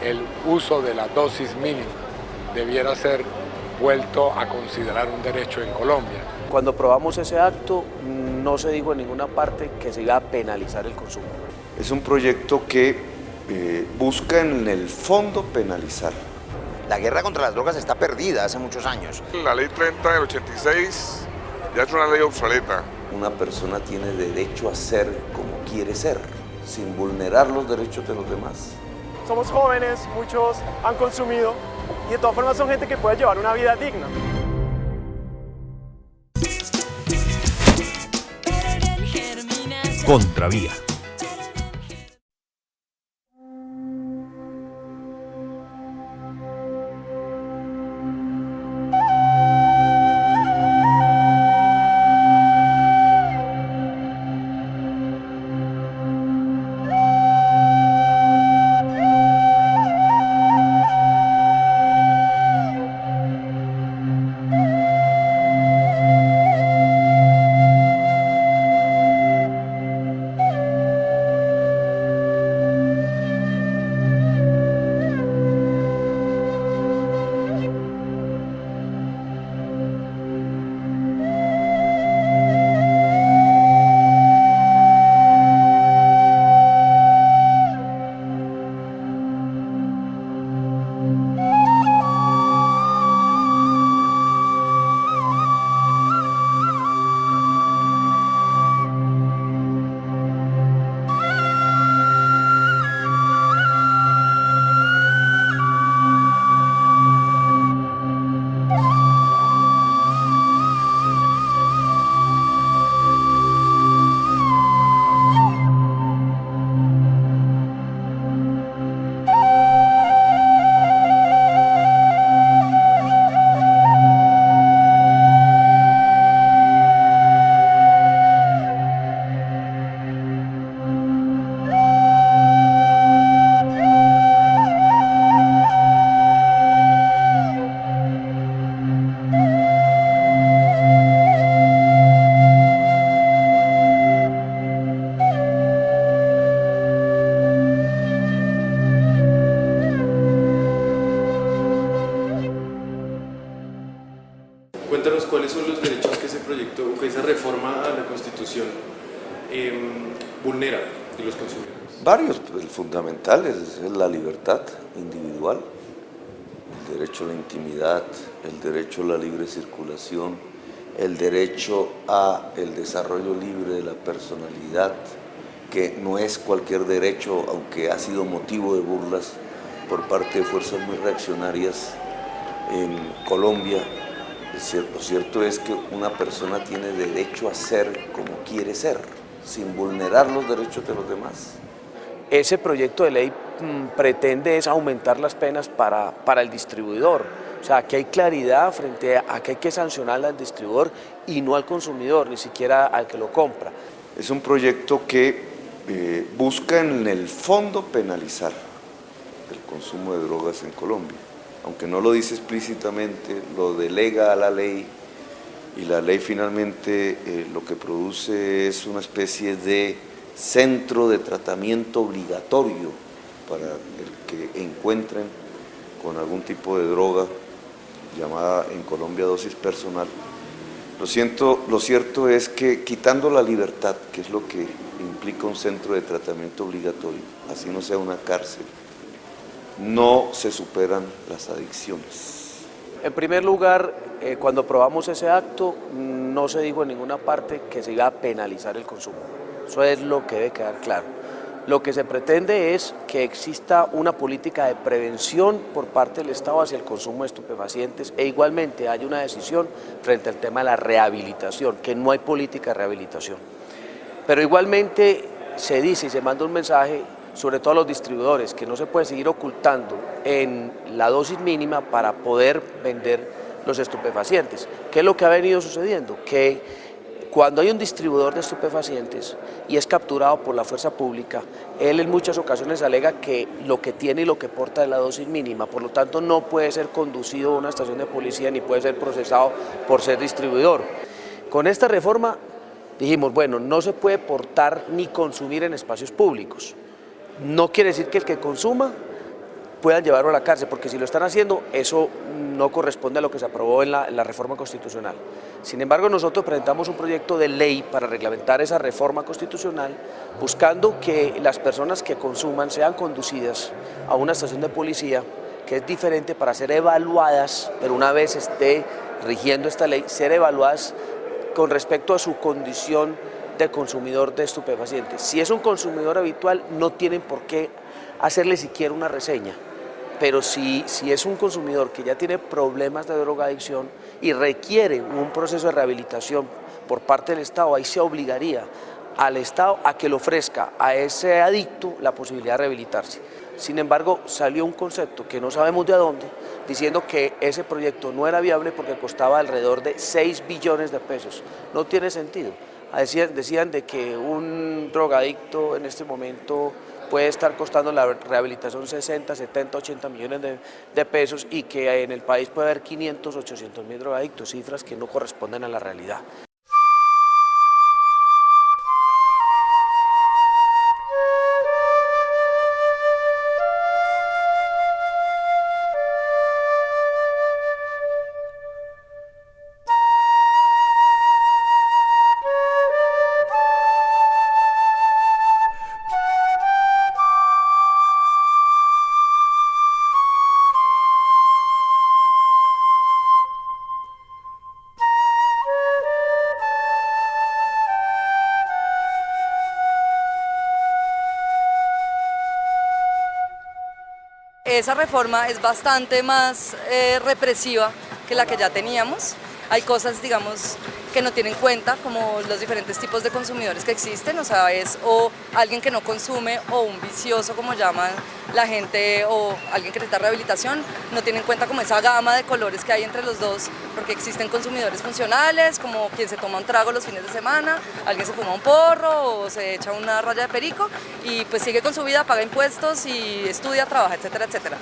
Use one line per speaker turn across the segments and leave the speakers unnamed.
El uso de la dosis mínima debiera ser vuelto a considerar un derecho en Colombia.
Cuando aprobamos ese acto, no se dijo en ninguna parte que se iba a penalizar el consumo.
Es un proyecto que busca en el fondo penalizar.
La guerra contra las drogas está perdida hace muchos años.
La ley 30 del 86 ya es una ley obsoleta.
Una persona tiene derecho a ser como quiere ser, sin vulnerar los derechos de los demás.
Somos jóvenes, muchos han consumido y de todas formas son gente que puede llevar una vida digna.
Contravía.
Cuéntanos cuáles son los derechos que ese proyecto o que esa reforma a la Constitución vulnera de los consumidores.
Varios, el fundamental es la libertad individual, el derecho a la intimidad, el derecho a la libre circulación, el derecho al desarrollo libre de la personalidad, que no es cualquier derecho, aunque ha sido motivo de burlas por parte de fuerzas muy reaccionarias en Colombia. Lo cierto es que una persona tiene derecho a ser como quiere ser, sin vulnerar los derechos de los demás.
Ese proyecto de ley pretende es aumentar las penas para el distribuidor. O sea, que hay claridad frente a que hay que sancionar al distribuidor y no al consumidor, ni siquiera al que lo compra.
Es un proyecto que busca en el fondo penalizar el consumo de drogas en Colombia. Aunque no lo dice explícitamente, lo delega a la ley y la ley finalmente lo que produce es una especie de centro de tratamiento obligatorio para el que encuentren con algún tipo de droga llamada en Colombia dosis personal. Lo cierto es que quitando la libertad, que es lo que implica un centro de tratamiento obligatorio, así no sea una cárcel, no se superan las adicciones.
En primer lugar, cuando aprobamos ese acto, no se dijo en ninguna parte que se iba a penalizar el consumo. Eso es lo que debe quedar claro. Lo que se pretende es que exista una política de prevención por parte del Estado hacia el consumo de estupefacientes e igualmente hay una decisión frente al tema de la rehabilitación, que no hay política de rehabilitación. Pero igualmente se dice y se manda un mensaje, sobre todo a los distribuidores, que no se puede seguir ocultando en la dosis mínima para poder vender los estupefacientes. ¿Qué es lo que ha venido sucediendo? Que cuando hay un distribuidor de estupefacientes y es capturado por la fuerza pública, él en muchas ocasiones alega que lo que tiene y lo que porta es la dosis mínima, por lo tanto no puede ser conducido a una estación de policía ni puede ser procesado por ser distribuidor. Con esta reforma dijimos, bueno, no se puede portar ni consumir en espacios públicos. No quiere decir que el que consuma puedan llevarlo a la cárcel, porque si lo están haciendo, eso no corresponde a lo que se aprobó en la reforma constitucional. Sin embargo, nosotros presentamos un proyecto de ley para reglamentar esa reforma constitucional, buscando que las personas que consuman sean conducidas a una estación de policía, que es diferente, para ser evaluadas, pero una vez esté rigiendo esta ley, ser evaluadas con respecto a su condición de consumidor de estupefacientes. Si es un consumidor habitual, no tienen por qué hacerle siquiera una reseña, pero si es un consumidor que ya tiene problemas de drogadicción y requiere un proceso de rehabilitación por parte del Estado, ahí se obligaría al Estado a que le ofrezca a ese adicto la posibilidad de rehabilitarse. Sin embargo, salió un concepto que no sabemos de dónde, diciendo que ese proyecto no era viable porque costaba alrededor de 6 billones de pesos. No tiene sentido. Decían de que un drogadicto en este momento puede estar costando la rehabilitación 60, 70, 80 millones de pesos y que en el país puede haber 500, 800 mil drogadictos, cifras que no corresponden a la realidad.
Esa reforma es bastante más represiva que la que ya teníamos. Hay cosas, digamos, que no tiene en cuenta, como los diferentes tipos de consumidores que existen, o sea, es o alguien que no consume o un vicioso, como llaman la gente, o alguien que necesita rehabilitación, no tiene en cuenta como esa gama de colores que hay entre los dos, porque existen consumidores funcionales, como quien se toma un trago los fines de semana, alguien se fuma un porro o se echa una raya de perico y pues sigue con su vida, paga impuestos y estudia, trabaja, etcétera, etcétera.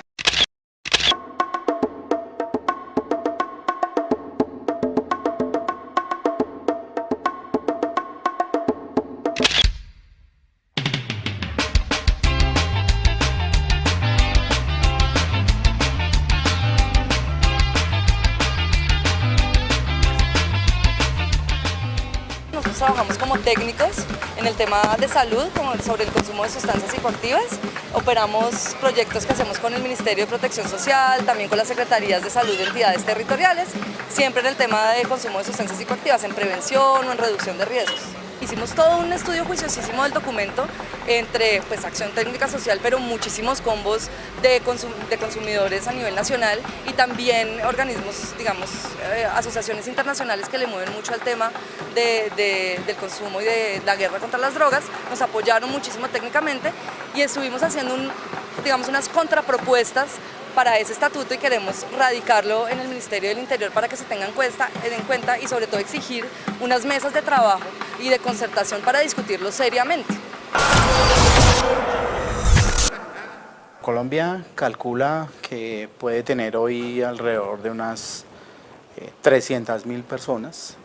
Nosotros trabajamos como técnicos en el tema de salud, como sobre el consumo de sustancias psicoactivas. Operamos proyectos que hacemos con el Ministerio de Protección Social, también con las Secretarías de Salud de entidades territoriales, siempre en el tema de consumo de sustancias psicoactivas, en prevención o en reducción de riesgos. Hicimos todo un estudio juiciosísimo del documento entre pues, acción técnica social, pero muchísimos combos de consumidores a nivel nacional y también organismos, digamos, asociaciones internacionales que le mueven mucho al tema del consumo y de la guerra contra las drogas. Nos apoyaron muchísimo técnicamente y estuvimos haciendo digamos, unas contrapropuestas para ese estatuto y queremos radicarlo en el Ministerio del Interior para que se tengan en cuenta y sobre todo exigir unas mesas de trabajo y de concertación para discutirlo seriamente.
Colombia calcula que puede tener hoy alrededor de unas 300.000 personas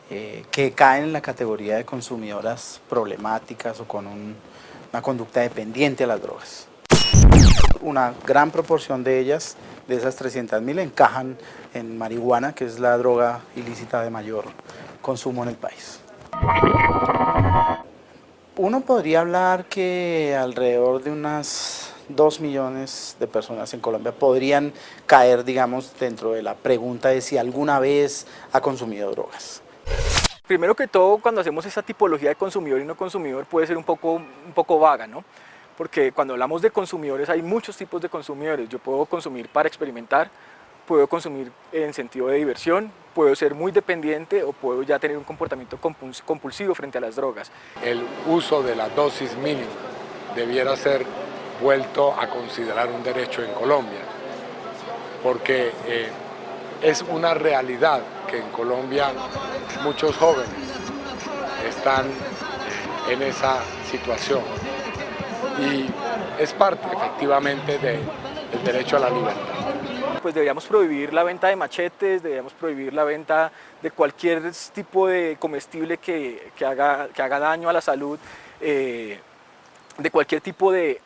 que caen en la categoría de consumidoras problemáticas o con una conducta dependiente a las drogas. Una gran proporción de ellas, de esas 300.000, encajan en marihuana, que es la droga ilícita de mayor consumo en el país. Uno podría hablar que alrededor de unas 2 millones de personas en Colombia podrían caer, digamos, dentro de la pregunta de si alguna vez ha consumido drogas.
Primero que todo, cuando hacemos esa tipología de consumidor y no consumidor puede ser un poco vaga, ¿no? Porque cuando hablamos de consumidores hay muchos tipos de consumidores. Yo puedo consumir para experimentar, puedo consumir en sentido de diversión, puedo ser muy dependiente o puedo ya tener un comportamiento compulsivo frente a las drogas.
El uso de la dosis mínima debiera ser vuelto a considerar un derecho en Colombia, porque es una realidad que en Colombia muchos jóvenes están en esa situación. Y es parte efectivamente del derecho a la libertad.
Pues deberíamos prohibir la venta de machetes, deberíamos prohibir la venta de cualquier tipo de comestible que haga daño a la salud, de cualquier tipo de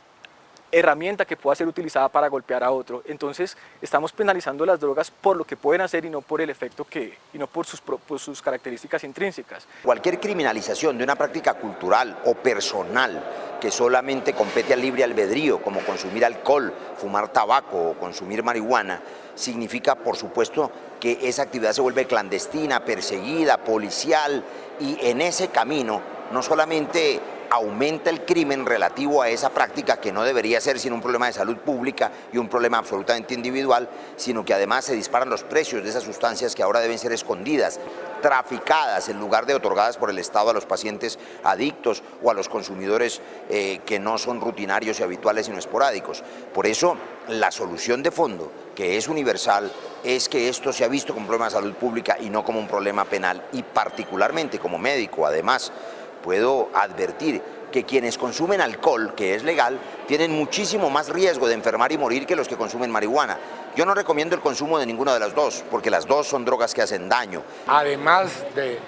herramienta que pueda ser utilizada para golpear a otro. Entonces estamos penalizando las drogas por lo que pueden hacer y no por el efecto y no por sus características intrínsecas.
Cualquier criminalización de una práctica cultural o personal que solamente compete al libre albedrío, como consumir alcohol, fumar tabaco o consumir marihuana, significa, por supuesto, que esa actividad se vuelve clandestina, perseguida, policial, y en ese camino no solamente aumenta el crimen relativo a esa práctica, que no debería ser sino un problema de salud pública y un problema absolutamente individual, sino que además se disparan los precios de esas sustancias que ahora deben ser escondidas, traficadas en lugar de otorgadas por el Estado a los pacientes adictos o a los consumidores que no son rutinarios y habituales sino esporádicos. Por eso la solución de fondo, que es universal, es que esto se ha visto como un problema de salud pública y no como un problema penal, y particularmente como médico además puedo advertir que quienes consumen alcohol, que es legal, tienen muchísimo más riesgo de enfermar y morir que los que consumen marihuana. Yo no recomiendo el consumo de ninguna de las dos, porque las dos son drogas que hacen daño.
Además de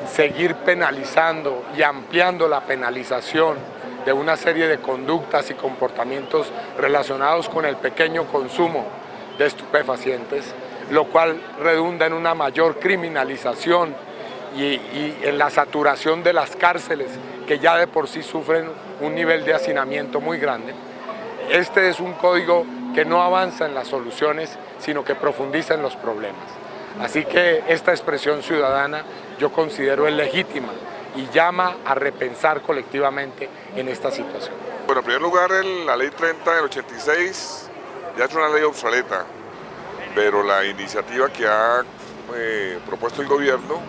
seguir penalizando y ampliando la penalización de una serie de conductas y comportamientos relacionados con el pequeño consumo de estupefacientes, lo cual redunda en una mayor criminalización y en la saturación de las cárceles, que ya de por sí sufren un nivel de hacinamiento muy grande. Este es un código que no avanza en las soluciones, sino que profundiza en los problemas. Así que esta expresión ciudadana yo considero es legítima y llama a repensar colectivamente en esta situación.
Bueno, en primer lugar, la ley 30 del 86 ya es una ley obsoleta, pero la iniciativa que ha propuesto el gobierno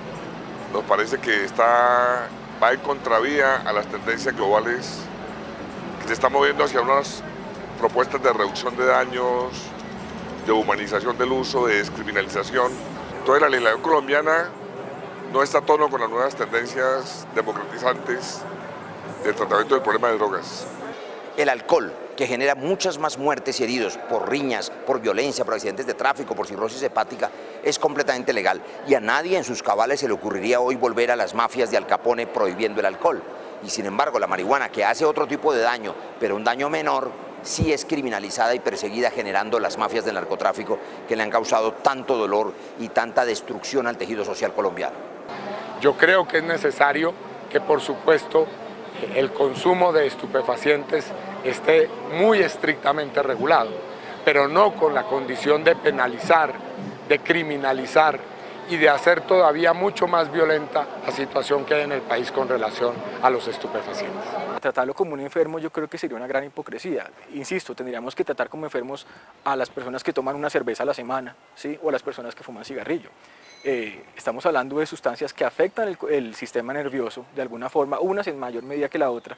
nos parece que va en contravía a las tendencias globales, que se están moviendo hacia unas propuestas de reducción de daños, de humanización del uso, de descriminalización. Entonces la legislación colombiana no está a tono con las nuevas tendencias democratizantes del tratamiento del problema de drogas.
El alcohol, que genera muchas más muertes y heridos por riñas, por violencia, por accidentes de tráfico, por cirrosis hepática, es completamente legal. Y a nadie en sus cabales se le ocurriría hoy volver a las mafias de Al Capone prohibiendo el alcohol. Y sin embargo, la marihuana, que hace otro tipo de daño, pero un daño menor, sí es criminalizada y perseguida, generando las mafias del narcotráfico que le han causado tanto dolor y tanta destrucción al tejido social colombiano.
Yo creo que es necesario que, por supuesto, el consumo de estupefacientes esté muy estrictamente regulado, pero no con la condición de penalizar, de criminalizar y de hacer todavía mucho más violenta la situación que hay en el país con relación a los estupefacientes.
Tratarlo como un enfermo yo creo que sería una gran hipocresía. Insisto, tendríamos que tratar como enfermos a las personas que toman una cerveza a la semana, ¿sí? O a las personas que fuman cigarrillo. Estamos hablando de sustancias que afectan el sistema nervioso de alguna forma, unas en mayor medida que la otra,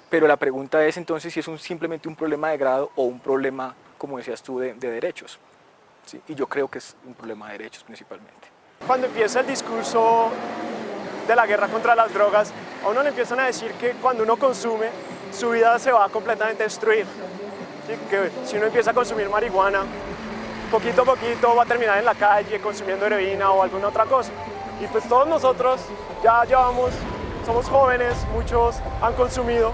pero la pregunta es entonces si es simplemente un problema de grado o un problema, como decías tú, de derechos, ¿sí? Y yo creo que es un problema de derechos principalmente.
Cuando empieza el discurso de la guerra contra las drogas, a uno le empiezan a decir que cuando uno consume, su vida se va a completamente destruir. ¿Sí? Que si uno empieza a consumir marihuana, poquito a poquito va a terminar en la calle consumiendo heroína o alguna otra cosa. Y pues todos nosotros ya somos jóvenes, muchos han consumido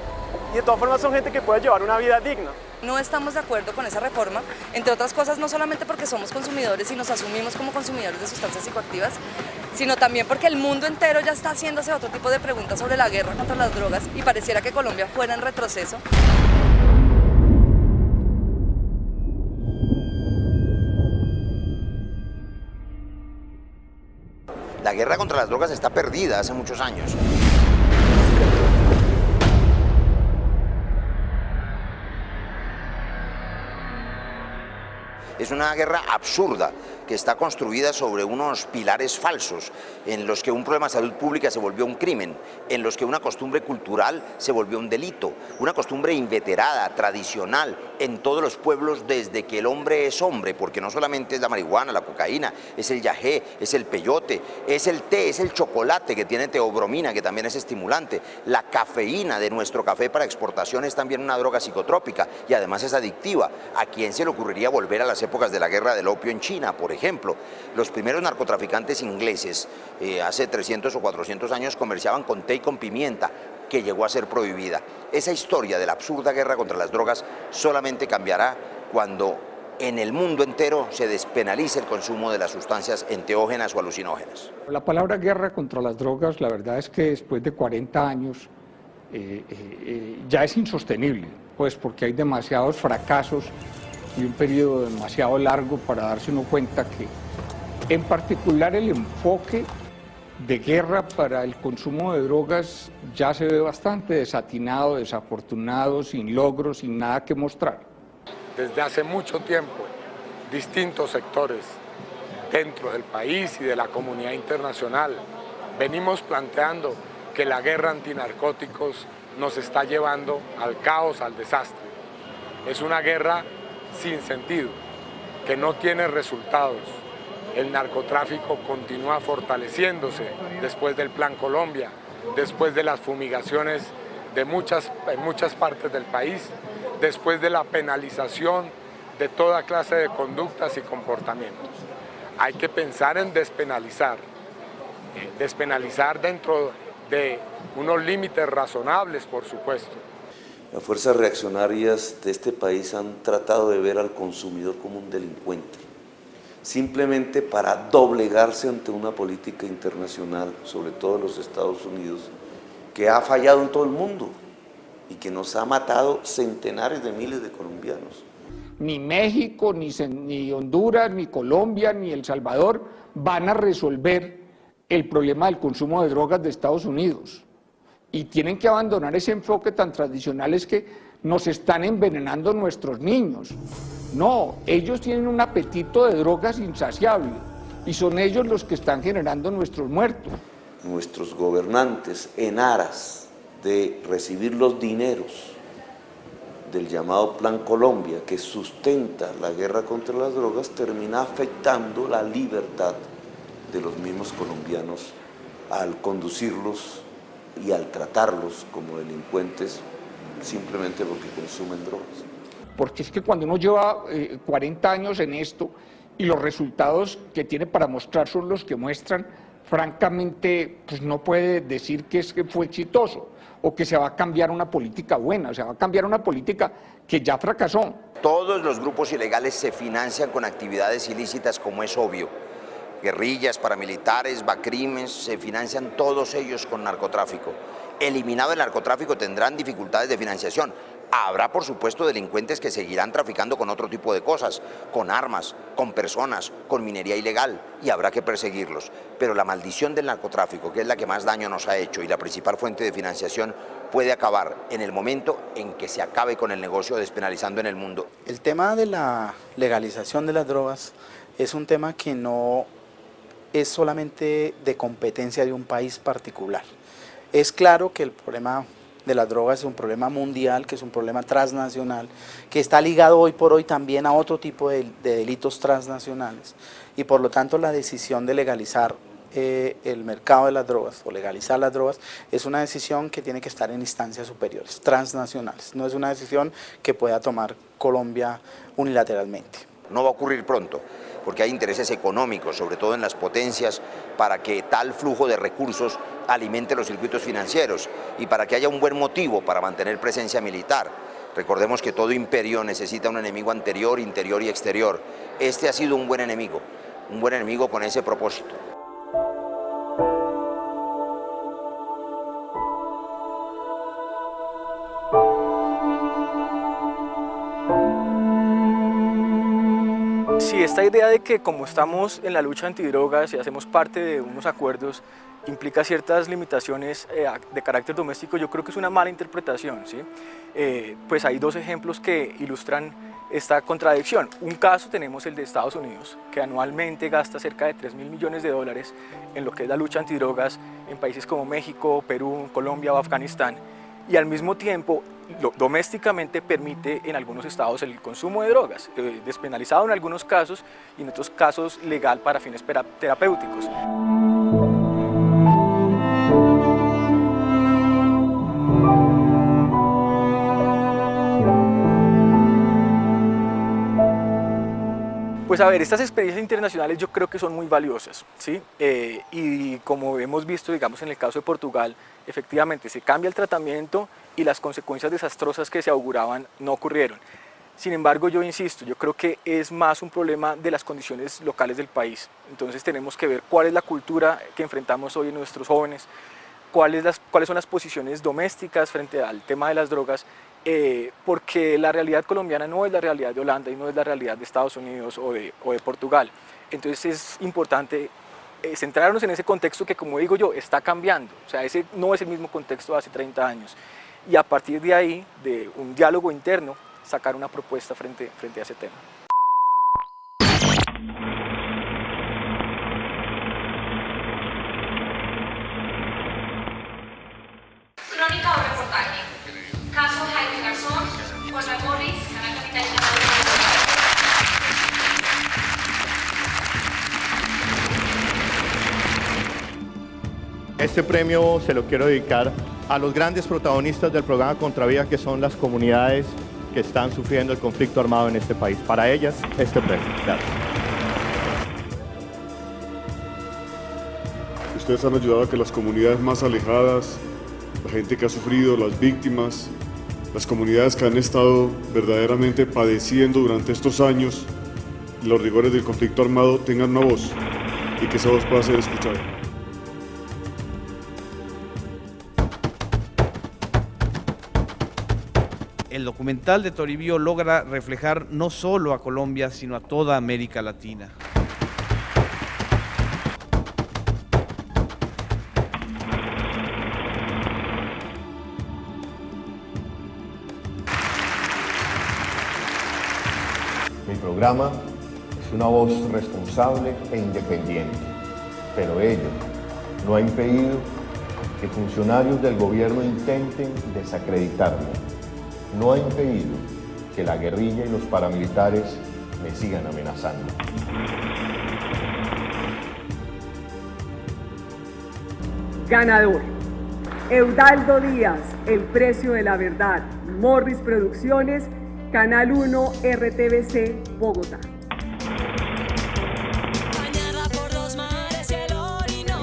y de todas formas son gente que puede llevar una vida digna.
No estamos de acuerdo con esa reforma, entre otras cosas no solamente porque somos consumidores y nos asumimos como consumidores de sustancias psicoactivas, sino también porque el mundo entero ya está haciéndose otro tipo de preguntas sobre la guerra contra las drogas y pareciera que Colombia fuera en retroceso.
La guerra contra las drogas está perdida hace muchos años. Es una guerra absurda que está construida sobre unos pilares falsos, en los que un problema de salud pública se volvió un crimen, en los que una costumbre cultural se volvió un delito, una costumbre inveterada, tradicional, en todos los pueblos desde que el hombre es hombre, porque no solamente es la marihuana, la cocaína, es el yagé, es el peyote, es el té, es el chocolate que tiene teobromina, que también es estimulante, la cafeína de nuestro café para exportación es también una droga psicotrópica y además es adictiva. ¿A quién se le ocurriría volver a las épocas de la guerra del opio en China, por ejemplo? Los primeros narcotraficantes ingleses hace 300 o 400 años comerciaban con té y con pimienta. que llegó a ser prohibida. Esa historia de la absurda guerra contra las drogas solamente cambiará cuando en el mundo entero se despenalice el consumo de las sustancias enteógenas o alucinógenas.
La palabra guerra contra las drogas, la verdad es que después de 40 años ya es insostenible, pues porque hay demasiados fracasos y un periodo demasiado largo para darse uno cuenta que, en particular, el enfoque de guerra para el consumo de drogas ya se ve bastante desatinado, desafortunado, sin logros, sin nada que mostrar.
Desde hace mucho tiempo, distintos sectores dentro del país y de la comunidad internacional venimos planteando que la guerra antinarcóticos nos está llevando al caos, al desastre. Es una guerra sin sentido, que no tiene resultados. El narcotráfico continúa fortaleciéndose después del Plan Colombia, después de las fumigaciones en muchas partes del país, después de la penalización de toda clase de conductas y comportamientos. Hay que pensar en despenalizar dentro de unos límites razonables, por supuesto.
Las fuerzas reaccionarias de este país han tratado de ver al consumidor como un delincuente, simplemente para doblegarse ante una política internacional, sobre todo en los Estados Unidos, que ha fallado en todo el mundo y que nos ha matado centenares de miles de colombianos.
Ni México, ni Honduras, ni Colombia, ni El Salvador van a resolver el problema del consumo de drogas de Estados Unidos. Y tienen que abandonar ese enfoque tan tradicional, es que nos están envenenando nuestros niños. No, ellos tienen un apetito de drogas insaciable y son ellos los que están generando nuestros muertos.
Nuestros gobernantes, en aras de recibir los dineros del llamado Plan Colombia, que sustenta la guerra contra las drogas, termina afectando la libertad de los mismos colombianos al conducirlos y al tratarlos como delincuentes simplemente porque consumen drogas.
Porque es que cuando uno lleva 40 años en esto y los resultados que tiene para mostrar son los que muestran, francamente pues no puede decir que fue exitoso o que se va a cambiar una política buena, se va a cambiar una política que ya fracasó.
Todos los grupos ilegales se financian con actividades ilícitas, como es obvio. Guerrillas, paramilitares, bacrimes, se financian todos ellos con narcotráfico. Eliminado el narcotráfico tendrán dificultades de financiación. Habrá, por supuesto, delincuentes que seguirán traficando con otro tipo de cosas, con armas, con personas, con minería ilegal, y habrá que perseguirlos. Pero la maldición del narcotráfico, que es la que más daño nos ha hecho y la principal fuente de financiación, puede acabar en el momento en que se acabe con el negocio despenalizando en el mundo.
El tema de la legalización de las drogas es un tema que no es solamente de competencia de un país particular. Es claro que el problema de las drogas es un problema mundial, que es un problema transnacional, que está ligado hoy por hoy también a otro tipo de delitos transnacionales, y por lo tanto la decisión de legalizar el mercado de las drogas o legalizar las drogas es una decisión que tiene que estar en instancias superiores, transnacionales, no es una decisión que pueda tomar Colombia unilateralmente.
No va a ocurrir pronto, porque hay intereses económicos, sobre todo en las potencias, para que tal flujo de recursos alimente los circuitos financieros y para que haya un buen motivo para mantener presencia militar. Recordemos que todo imperio necesita un enemigo anterior, interior y exterior. Este ha sido un buen enemigo con ese propósito.
Sí, esta idea de que como estamos en la lucha antidrogas y hacemos parte de unos acuerdos, implica ciertas limitaciones de carácter doméstico, yo creo que es una mala interpretación, ¿sí? Pues hay dos ejemplos que ilustran esta contradicción. Un caso tenemos el de Estados Unidos, que anualmente gasta cerca de 3.000 millones de dólares en lo que es la lucha antidrogas en países como México, Perú, Colombia o Afganistán, y al mismo tiempo domésticamente permite en algunos estados el consumo de drogas, despenalizado en algunos casos y en otros casos legal para fines terapéuticos. Pues a ver, estas experiencias internacionales yo creo que son muy valiosas, ¿sí? Y como hemos visto, digamos, en el caso de Portugal, efectivamente se cambia el tratamiento y las consecuencias desastrosas que se auguraban no ocurrieron. Sin embargo, yo insisto, yo creo que es más un problema de las condiciones locales del país. Entonces tenemos que ver cuál es la cultura que enfrentamos hoy en nuestros jóvenes, cuáles son las posiciones domésticas frente al tema de las drogas, porque la realidad colombiana no es la realidad de Holanda y no es la realidad de Estados Unidos o de Portugal. Entonces es importante centrarnos en ese contexto que, como digo yo, está cambiando. O sea, ese no es el mismo contexto de hace 30 años. Y a partir de ahí, de un diálogo interno, sacar una propuesta frente a ese tema.
Crónica o reportaje. Caso Jaime Garzón, Conrad Morris, Canal Capital.
Este premio se lo quiero dedicar a los grandes protagonistas del programa Contravía, que son las comunidades que están sufriendo el conflicto armado en este país. Para ellas, este premio. Gracias.
Ustedes han ayudado a que las comunidades más alejadas, la gente que ha sufrido, las víctimas, las comunidades que han estado verdaderamente padeciendo durante estos años los rigores del conflicto armado, tengan una voz y que esa voz pueda ser escuchada.
El documental de Toribio logra reflejar no solo a Colombia, sino a toda América Latina.
Mi programa es una voz responsable e independiente, pero ello no ha impedido que funcionarios del gobierno intenten desacreditarme. No ha impedido que la guerrilla y los paramilitares me sigan amenazando.
Ganador. Eudaldo Díaz, El precio de la verdad. Morris Producciones, Canal 1, RTBC, Bogotá.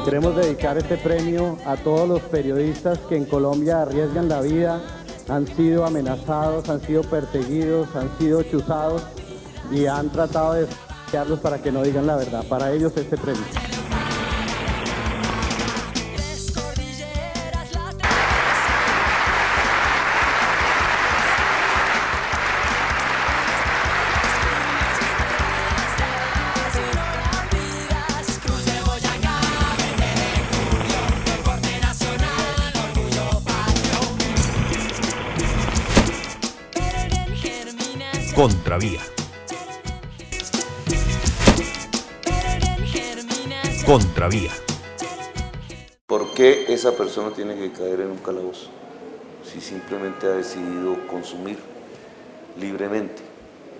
Queremos dedicar este premio a todos los periodistas que en Colombia arriesgan la vida, han sido amenazados, han sido perseguidos, han sido chuzados y han tratado de denunciarlos para que no digan la verdad. Para ellos este premio.
Contravía. Contravía.
¿Por qué esa persona tiene que caer en un calabozo? Si simplemente ha decidido consumir libremente.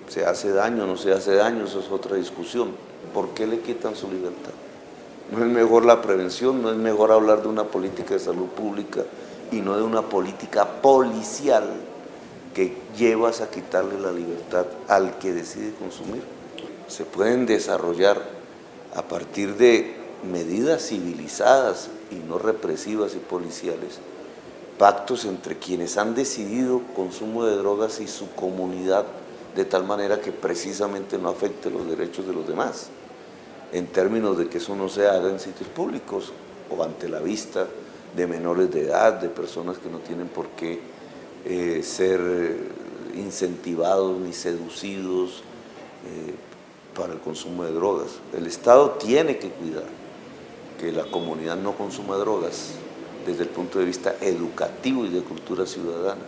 ¿Se hace daño o no se hace daño? Eso es otra discusión. ¿Por qué le quitan su libertad? ¿No es mejor la prevención? ¿No es mejor hablar de una política de salud pública y no de una política policial que llevas a quitarle la libertad al que decide consumir? Se pueden desarrollar a partir de medidas civilizadas y no represivas y policiales, pactos entre quienes han decidido consumo de drogas y su comunidad, de tal manera que precisamente no afecte los derechos de los demás, en términos de que eso no se haga en sitios públicos o ante la vista de menores de edad, de personas que no tienen por qué ser incentivados ni seducidos para el consumo de drogas. El Estado tiene que cuidar que la comunidad no consuma drogas desde el punto de vista educativo y de cultura ciudadana.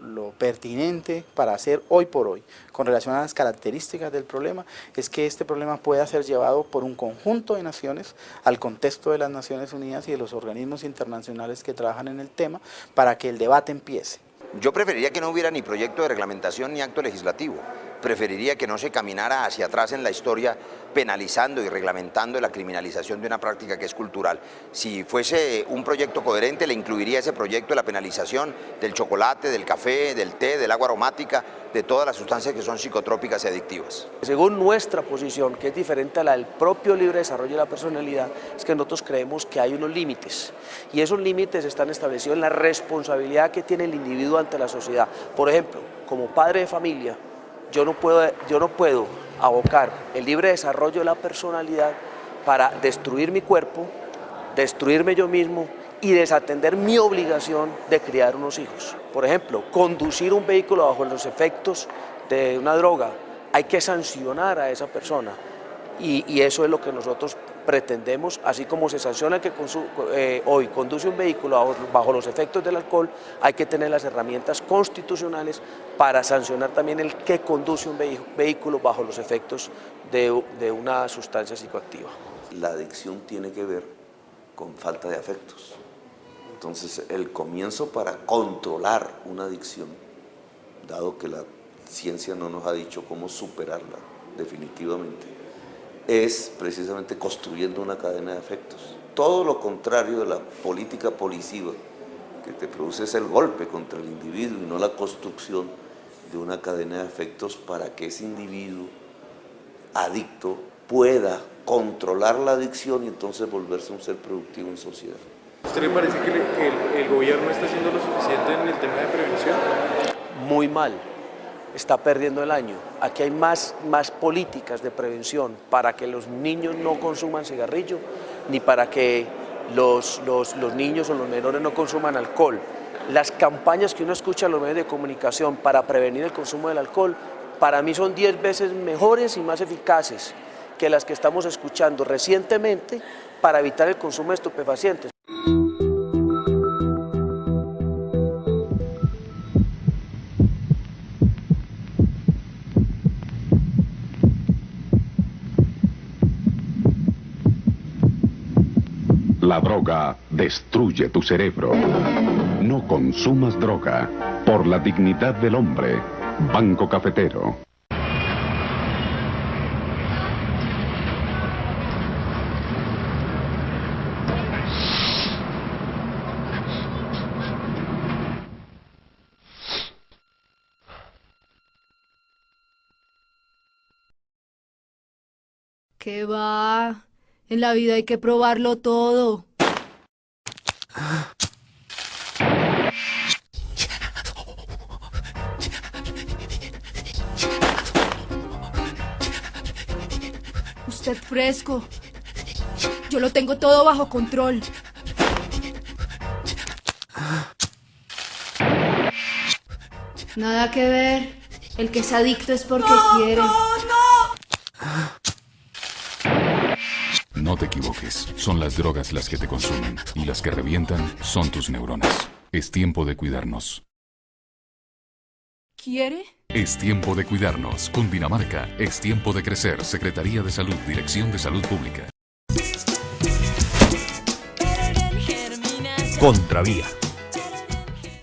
Lo pertinente para hacer hoy por hoy con relación a las características del problema es que este problema pueda ser llevado por un conjunto de naciones al contexto de las Naciones Unidas y de los organismos internacionales que trabajan en el tema para que el debate empiece.
Yo preferiría que no hubiera ni proyecto de reglamentación ni acto legislativo, preferiría que no se caminara hacia atrás en la historia penalizando y reglamentando la criminalización de una práctica que es cultural. Si fuese un proyecto coherente, le incluiría ese proyecto de la penalización del chocolate, del café, del té, del agua aromática, de todas las sustancias que son psicotrópicas y adictivas.
Según nuestra posición, que es diferente a la del propio libre desarrollo de la personalidad, es que nosotros creemos que hay unos límites, y esos límites están establecidos en la responsabilidad que tiene el individuo ante la sociedad. Por ejemplo, como padre de familia, yo no puedo abocar el libre desarrollo de la personalidad para destruir mi cuerpo, destruirme yo mismo y desatender mi obligación de criar unos hijos. Por ejemplo, conducir un vehículo bajo los efectos de una droga, hay que sancionar a esa persona, y eso es lo que nosotros pretendemos. Así como se sanciona el que hoy conduce un vehículo bajo los efectos del alcohol, hay que tener las herramientas constitucionales para sancionar también el que conduce un vehículo bajo los efectos de una sustancia psicoactiva.
La adicción tiene que ver con falta de afectos. Entonces, el comienzo para controlar una adicción, dado que la ciencia no nos ha dicho cómo superarla definitivamente, es precisamente construyendo una cadena de afectos. Todo lo contrario de la política policiva, que te produce es el golpe contra el individuo y no la construcción de una cadena de afectos para que ese individuo adicto pueda controlar la adicción y entonces volverse un ser productivo en sociedad.
¿A usted le parece que el gobierno está haciendo lo suficiente en el tema de prevención?
Muy mal. Está perdiendo el año. Aquí hay más políticas de prevención para que los niños no consuman cigarrillo, ni para que los niños o los menores no consuman alcohol. Las campañas que uno escucha en los medios de comunicación para prevenir el consumo del alcohol, para mí son 10 veces mejores y más eficaces que las que estamos escuchando recientemente para evitar el consumo de estupefacientes.
La droga destruye tu cerebro. No consumas droga. Por la dignidad del hombre. Banco Cafetero.
¿Qué va? En la vida hay que probarlo todo. Usted fresco. Yo lo tengo todo bajo control. Nada que ver. El que es adicto es porque quiere.
No te equivoques, son las drogas las que te consumen y las que revientan son tus neuronas. Es tiempo de cuidarnos.
¿Quiere?
Es tiempo de cuidarnos. Cundinamarca, es tiempo de crecer. Secretaría de Salud, Dirección de Salud Pública.
Contravía.